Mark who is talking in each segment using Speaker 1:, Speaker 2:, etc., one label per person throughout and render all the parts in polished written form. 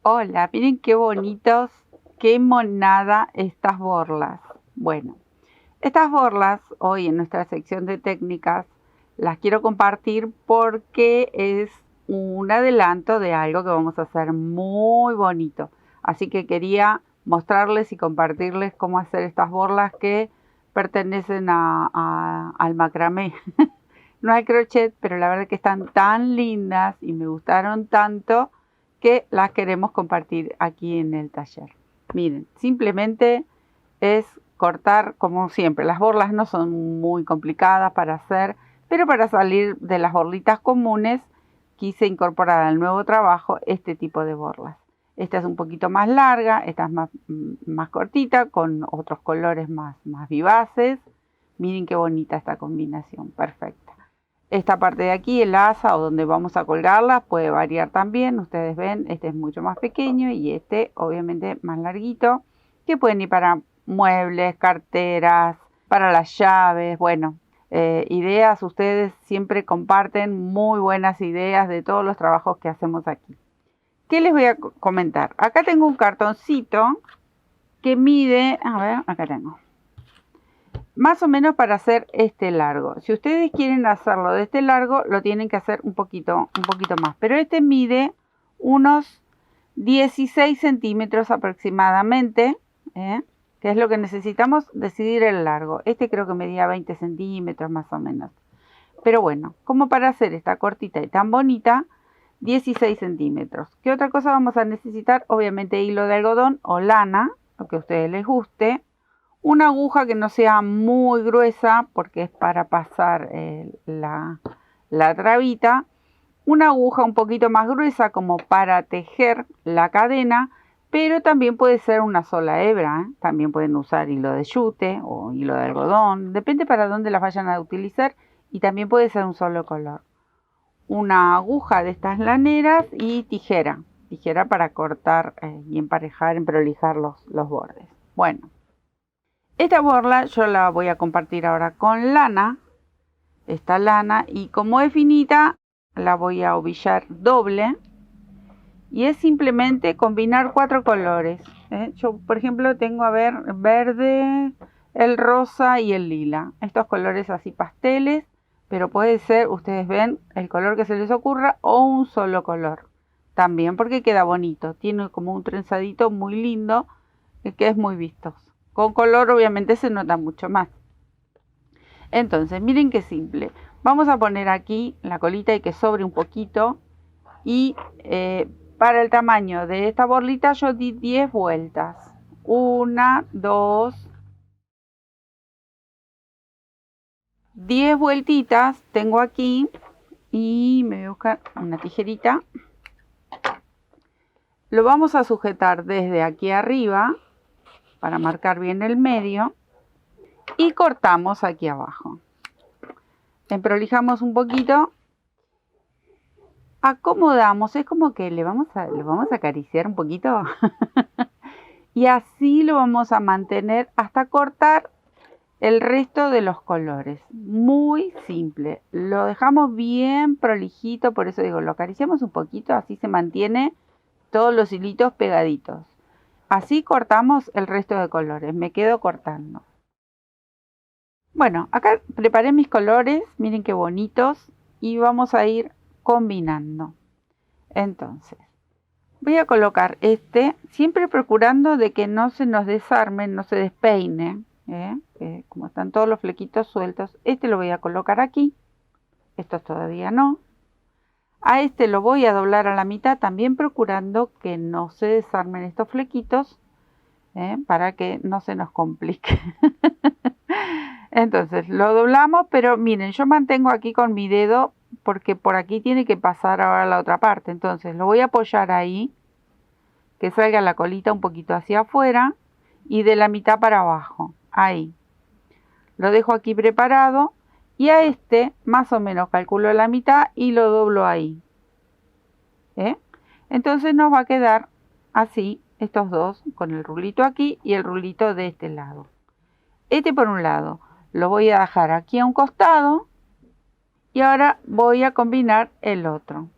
Speaker 1: Hola, miren qué bonitos, qué monada estas borlas. Bueno, estas borlas hoy en nuestra sección de técnicas las quiero compartir porque es un adelanto de algo que vamos a hacer muy bonito. Así que quería mostrarles y compartirles cómo hacer estas borlas que pertenecen al macramé. No al crochet, pero la verdad que están tan lindas y me gustaron tanto que las queremos compartir aquí en el taller. Miren, simplemente es cortar como siempre. Las borlas no son muy complicadas para hacer, pero para salir de las borlitas comunes quise incorporar al nuevo trabajo este tipo de borlas. Esta es un poquito más larga, esta es más cortita, con otros colores más vivaces. Miren qué bonita esta combinación, perfecta. Esta parte de aquí, el asa o donde vamos a colgarla, puede variar también. Ustedes ven, este es mucho más pequeño y este obviamente más larguito, que pueden ir para muebles, carteras, para las llaves. Bueno, ideas, ustedes siempre comparten muy buenas ideas de todos los trabajos que hacemos aquí. ¿Qué les voy a comentar? Acá tengo un cartoncito que mide, a ver, acá tengo, más o menos para hacer este largo. Si ustedes quieren hacerlo de este largo, lo tienen que hacer un poquito más. Pero este mide unos 16 centímetros aproximadamente, que es lo que necesitamos decidir el largo. Este creo que medía 20 centímetros más o menos. Pero bueno, como para hacer esta cortita y tan bonita, 16 centímetros. ¿Qué otra cosa vamos a necesitar? Obviamente hilo de algodón o lana, lo que a ustedes les guste. Una aguja que no sea muy gruesa porque es para pasar la trabita. Una aguja un poquito más gruesa como para tejer la cadena, pero también puede ser una sola hebra. También pueden usar hilo de yute o hilo de algodón, depende para dónde las vayan a utilizar, y también puede ser un solo color. Una aguja de estas laneras y tijera para cortar y emparejar, prolijar los bordes. Bueno. Esta borla yo la voy a compartir ahora con lana, esta lana, y como es finita, la voy a ovillar doble. Y es simplemente combinar 4 colores. Yo, por ejemplo, tengo, a ver, verde, el rosa y el lila. Estos colores así pasteles, pero puede ser, ustedes ven, el color que se les ocurra o un solo color. También porque queda bonito. Tiene como un trenzadito muy lindo que es muy vistoso. Con color obviamente se nota mucho más. Entonces, miren qué simple. Vamos a poner aquí la colita y que sobre un poquito. Y para el tamaño de esta borlita yo di 10 vueltas. 1, 2, 10 vueltitas tengo aquí. Y me voy a buscar una tijerita. Lo vamos a sujetar desde aquí arriba para marcar bien el medio. Y cortamos aquí abajo. Emprolijamos un poquito, acomodamos, es como que le vamos a acariciar un poquito y así lo vamos a mantener hasta cortar el resto de los colores. Muy simple, lo dejamos bien prolijito, por eso digo, lo acariciamos un poquito, así se mantiene todos los hilitos pegaditos. Así cortamos el resto de colores, me quedo cortando. Bueno, acá preparé mis colores, miren qué bonitos, y vamos a ir combinando. Entonces, voy a colocar este, siempre procurando de que no se nos desarme, no se despeine, como están todos los flequitos sueltos. Este lo voy a colocar aquí, estos todavía no. A este lo voy a doblar a la mitad, también procurando que no se desarmen estos flequitos, para que no se nos complique. Entonces lo doblamos, pero miren, yo mantengo aquí con mi dedo porque por aquí tiene que pasar ahora la otra parte. Entonces lo voy a apoyar ahí, que salga la colita un poquito hacia afuera y de la mitad para abajo. Ahí. Lo dejo aquí preparado y a este más o menos calculo la mitad y lo doblo ahí. Entonces nos va a quedar así estos dos, con el rulito aquí y el rulito de este lado. Este por un lado. Lo voy a dejar aquí a un costado y ahora voy a combinar el otro.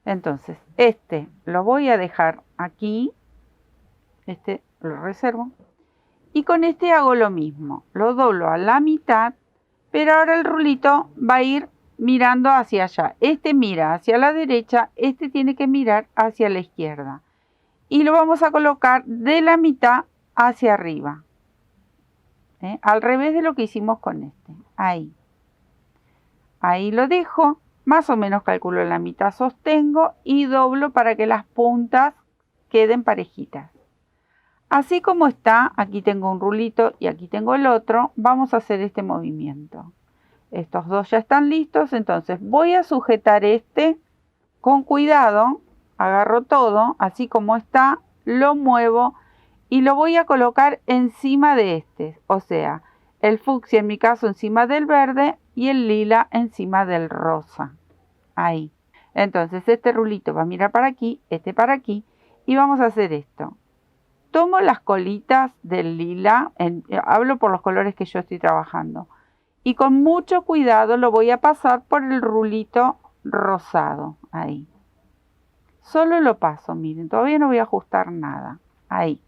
Speaker 1: Entonces, este lo voy a dejar aquí, este lo reservo, y con este hago lo mismo, lo doblo a la mitad, pero ahora el rulito va a ir mirando hacia allá. Este mira hacia la derecha, este tiene que mirar hacia la izquierda. Y lo vamos a colocar de la mitad hacia arriba. Al revés de lo que hicimos con este. Ahí. Ahí lo dejo. Más o menos calculo la mitad, sostengo y doblo para que las puntas queden parejitas. Así como está, aquí tengo un rulito y aquí tengo el otro, vamos a hacer este movimiento. Estos dos ya están listos, entonces voy a sujetar este con cuidado, agarro todo, así como está, lo muevo y lo voy a colocar encima de este, o sea, el fucsia en mi caso encima del verde y el lila encima del rosa. Ahí. Entonces este rulito va a mirar para aquí, este para aquí y vamos a hacer esto. Tomo las colitas del lila, hablo por los colores que yo estoy trabajando, y con mucho cuidado lo voy a pasar por el rulito rosado, ahí. Solo lo paso, miren, todavía no voy a ajustar nada, ahí.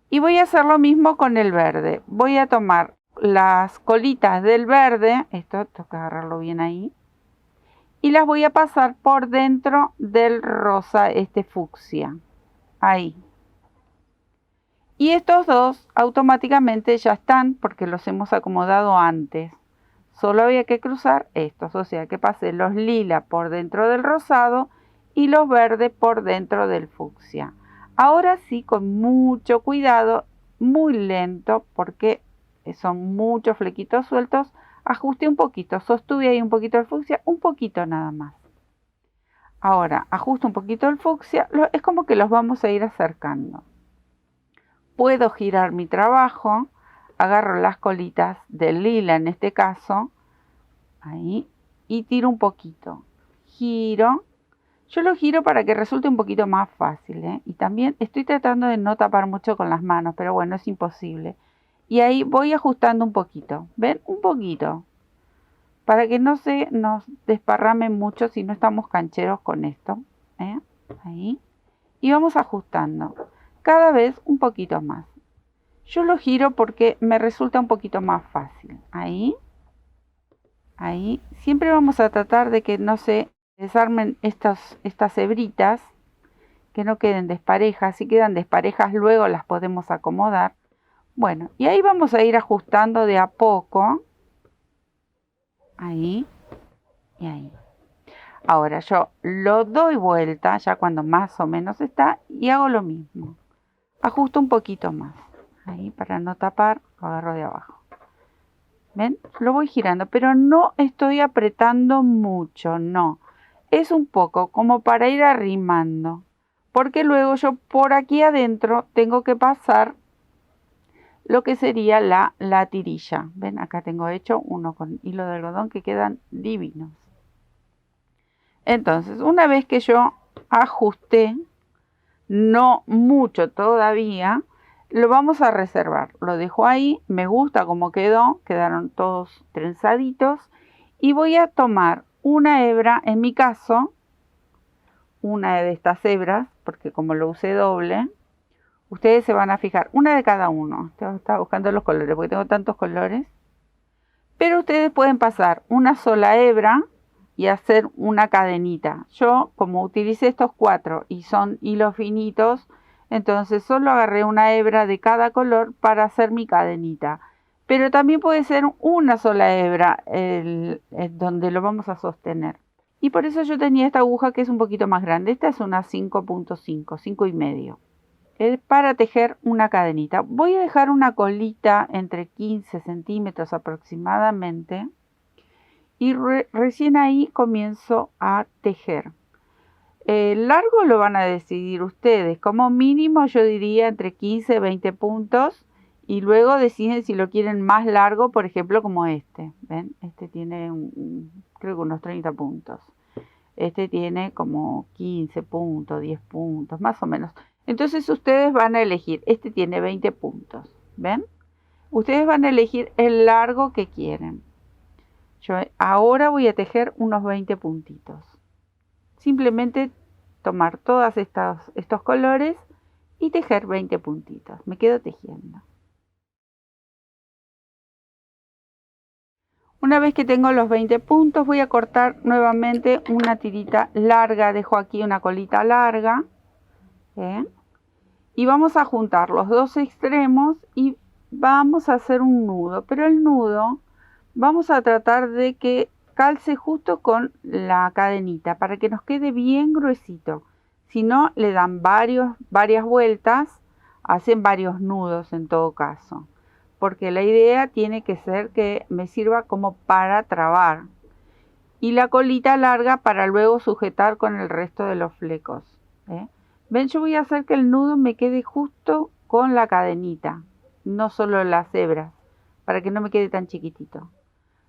Speaker 1: Y voy a hacer lo mismo con el verde. Voy a tomar las colitas del verde, esto tengo que agarrarlo bien ahí, y las voy a pasar por dentro del rosa, este fucsia, ahí. Y estos dos automáticamente ya están porque los hemos acomodado antes. Solo había que cruzar estos, o sea que pasé los lila por dentro del rosado y los verdes por dentro del fucsia. Ahora sí, con mucho cuidado, muy lento porque son muchos flequitos sueltos, ajusté un poquito, sostuve ahí un poquito el fucsia, un poquito nada más. Ahora ajusto un poquito el fucsia, es como que los vamos a ir acercando. Puedo girar mi trabajo, agarro las colitas del lila en este caso, ahí, y tiro un poquito. Giro. Yo lo giro para que resulte un poquito más fácil, y también estoy tratando de no tapar mucho con las manos, pero bueno, es imposible. Y ahí voy ajustando un poquito, ¿ven? Un poquito, para que no se nos desparrame mucho si no estamos cancheros con esto, ahí. Y vamos ajustando. Cada vez un poquito más. Yo lo giro porque me resulta un poquito más fácil. Ahí. Ahí. Siempre vamos a tratar de que no se desarmen estas hebritas. Que no queden desparejas. Si quedan desparejas luego las podemos acomodar. Bueno, y ahí vamos a ir ajustando de a poco. Ahí. Y ahí. Ahora yo lo doy vuelta ya cuando más o menos está y hago lo mismo. Ajusto un poquito más, ahí para no tapar, lo agarro de abajo. ¿Ven? Lo voy girando, pero no estoy apretando mucho, no. Es un poco como para ir arrimando, porque luego yo por aquí adentro tengo que pasar lo que sería la tirilla. ¿Ven? Acá tengo hecho uno con hilo de algodón que quedan divinos. Entonces, una vez que yo ajusté, no mucho todavía, lo vamos a reservar. Lo dejo ahí, me gusta cómo quedó, quedaron todos trenzaditos. Y voy a tomar una hebra, en mi caso, una de estas hebras, porque como lo usé doble, ustedes se van a fijar, una de cada uno. Estaba buscando los colores, porque tengo tantos colores. Pero ustedes pueden pasar una sola hebra y hacer una cadenita. Yo, como utilicé estos 4 y son hilos finitos, entonces solo agarré una hebra de cada color para hacer mi cadenita. Pero también puede ser una sola hebra donde lo vamos a sostener. Y por eso yo tenía esta aguja que es un poquito más grande. Esta es una 5.5, 5,5. Es para tejer una cadenita. Voy a dejar una colita entre 15 centímetros aproximadamente. Y recién ahí comienzo a tejer. El largo lo van a decidir ustedes. Como mínimo yo diría entre 15 y 20 puntos. Y luego deciden si lo quieren más largo, por ejemplo como este. ¿Ven? Este tiene creo que unos 30 puntos. Este tiene como 15 puntos, 10 puntos, más o menos. Entonces ustedes van a elegir. Este tiene 20 puntos. ¿Ven? Ustedes van a elegir el largo que quieren. Yo ahora voy a tejer unos 20 puntitos. Simplemente tomar todos estos colores y tejer 20 puntitos. Me quedo tejiendo. Una vez que tengo los 20 puntos, voy a cortar nuevamente una tirita larga. Dejo aquí una colita larga. Y vamos a juntar los dos extremos y vamos a hacer un nudo. Pero el nudo vamos a tratar de que calce justo con la cadenita para que nos quede bien gruesito. Si no, le dan varias vueltas, hacen varios nudos en todo caso. Porque la idea tiene que ser que me sirva como para trabar. Y la colita larga para luego sujetar con el resto de los flecos. Ven, yo voy a hacer que el nudo me quede justo con la cadenita, no solo las hebras, para que no me quede tan chiquitito.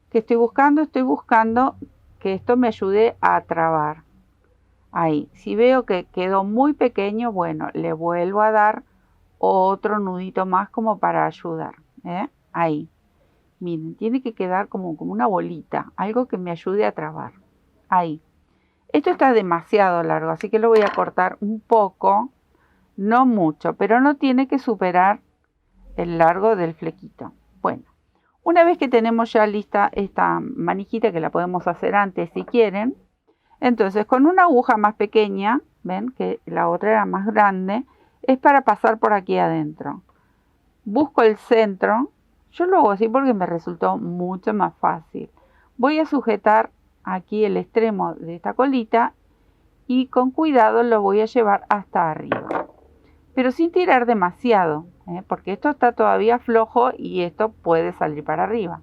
Speaker 1: ¿Qué estoy buscando? Estoy buscando que esto me ayude a trabar. Ahí, si veo que quedó muy pequeño, bueno, le vuelvo a dar otro nudito más como para ayudar. Ahí, miren, tiene que quedar como una bolita, algo que me ayude a trabar. Ahí. Esto está demasiado largo, así que lo voy a cortar un poco, no mucho, pero no tiene que superar el largo del flequito. Bueno, una vez que tenemos ya lista esta manijita, que la podemos hacer antes si quieren, entonces con una aguja más pequeña, ven que la otra era más grande, es para pasar por aquí adentro. Busco el centro, yo lo hago así porque me resultó mucho más fácil. Voy a sujetar aquí el extremo de esta colita y con cuidado lo voy a llevar hasta arriba, pero sin tirar demasiado, porque esto está todavía flojo y esto puede salir para arriba.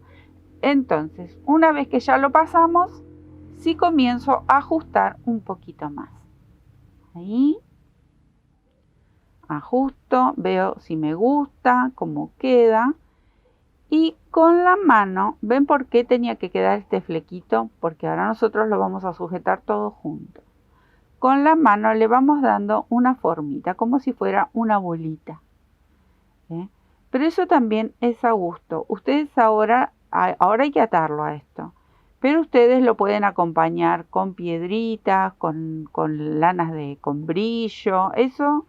Speaker 1: Entonces, una vez que ya lo pasamos, sí comienzo a ajustar un poquito más. Ahí ajusto, veo si me gusta, cómo queda. Y con la mano, ¿ven por qué tenía que quedar este flequito? Porque ahora nosotros lo vamos a sujetar todo junto. Con la mano le vamos dando una formita, como si fuera una bolita. Pero eso también es a gusto. Ustedes ahora hay que atarlo a esto. Pero ustedes lo pueden acompañar con piedritas, con lanas con brillo. Eso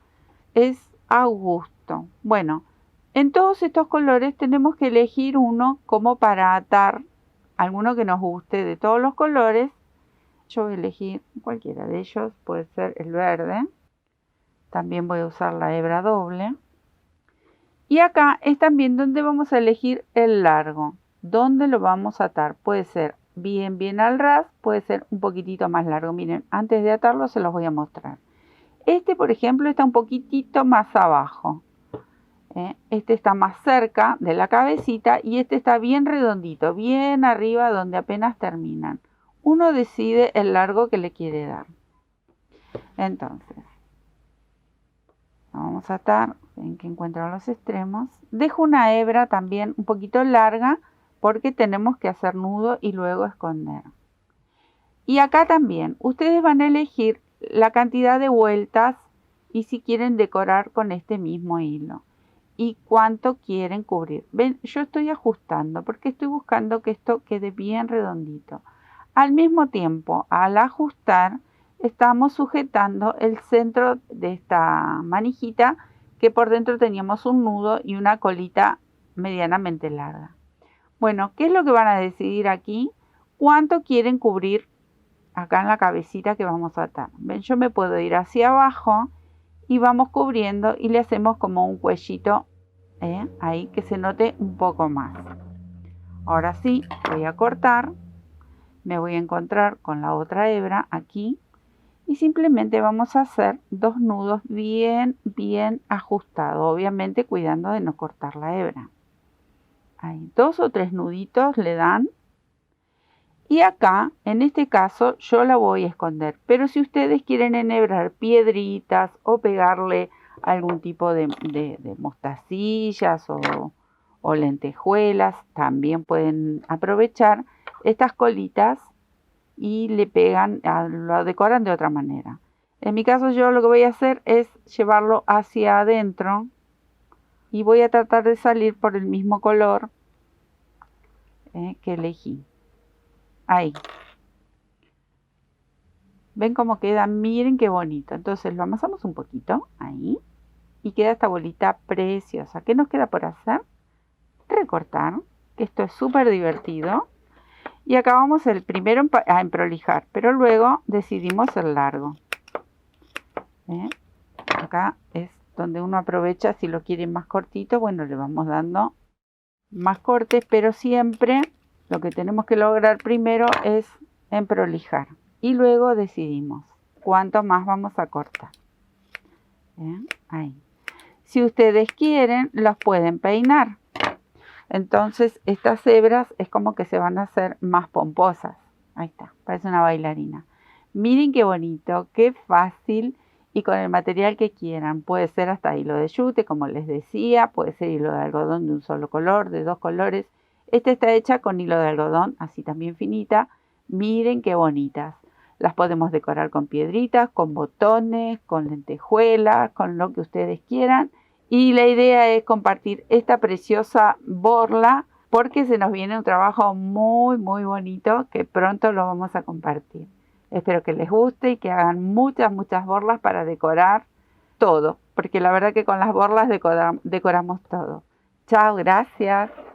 Speaker 1: es a gusto. Bueno. En todos estos colores tenemos que elegir uno como para atar, alguno que nos guste de todos los colores. Yo voy a elegir cualquiera de ellos, puede ser el verde. También voy a usar la hebra doble. Y acá es también donde vamos a elegir el largo, donde lo vamos a atar. Puede ser bien al ras, puede ser un poquitito más largo. Miren, antes de atarlo se los voy a mostrar. Este, por ejemplo, está un poquitito más abajo. Este está más cerca de la cabecita y este está bien redondito, bien arriba donde apenas terminan. Uno decide el largo que le quiere dar. Entonces, vamos a atar, ven que encuentro los extremos. Dejo una hebra también un poquito larga porque tenemos que hacer nudo y luego esconder. Y acá también, ustedes van a elegir la cantidad de vueltas y si quieren decorar con este mismo hilo. Y cuánto quieren cubrir. Ven, yo estoy ajustando porque estoy buscando que esto quede bien redondito. Al mismo tiempo, al ajustar, estamos sujetando el centro de esta manijita que por dentro teníamos un nudo y una colita medianamente larga. Bueno, ¿qué es lo que van a decidir aquí? ¿Cuánto quieren cubrir acá en la cabecita que vamos a atar? Ven, yo me puedo ir hacia abajo y vamos cubriendo y le hacemos como un cuellito ahí que se note un poco más. Ahora sí, voy a cortar, me voy a encontrar con la otra hebra aquí y simplemente vamos a hacer dos nudos bien ajustados, obviamente cuidando de no cortar la hebra. Ahí, 2 o 3 nuditos le dan. Y acá, en este caso, yo la voy a esconder. Pero si ustedes quieren enhebrar piedritas o pegarle algún tipo de mostacillas o lentejuelas, también pueden aprovechar estas colitas y le pegan, lo decoran de otra manera. En mi caso yo lo que voy a hacer es llevarlo hacia adentro y voy a tratar de salir por el mismo color que elegí. Ahí. ¿Ven cómo queda? Miren qué bonito. Entonces lo amasamos un poquito, ahí, y queda esta bolita preciosa. ¿Qué nos queda por hacer? Recortar, que esto es súper divertido. Y acá vamos el primero a emprolijar, pero luego decidimos el largo. Acá es donde uno aprovecha, si lo quiere más cortito, bueno, le vamos dando más cortes, pero siempre lo que tenemos que lograr primero es emprolijar. Y luego decidimos cuánto más vamos a cortar. Ahí. Si ustedes quieren, los pueden peinar. Entonces estas hebras es como que se van a hacer más pomposas. Ahí está, parece una bailarina. Miren qué bonito, qué fácil y con el material que quieran. Puede ser hasta hilo de yute, como les decía, puede ser hilo de algodón de un solo color, de dos colores. Esta está hecha con hilo de algodón, así también finita. Miren qué bonitas. Las podemos decorar con piedritas, con botones, con lentejuelas, con lo que ustedes quieran. Y la idea es compartir esta preciosa borla porque se nos viene un trabajo muy bonito que pronto lo vamos a compartir. Espero que les guste y que hagan muchas borlas para decorar todo, porque la verdad que con las borlas decoramos todo. Chao, gracias.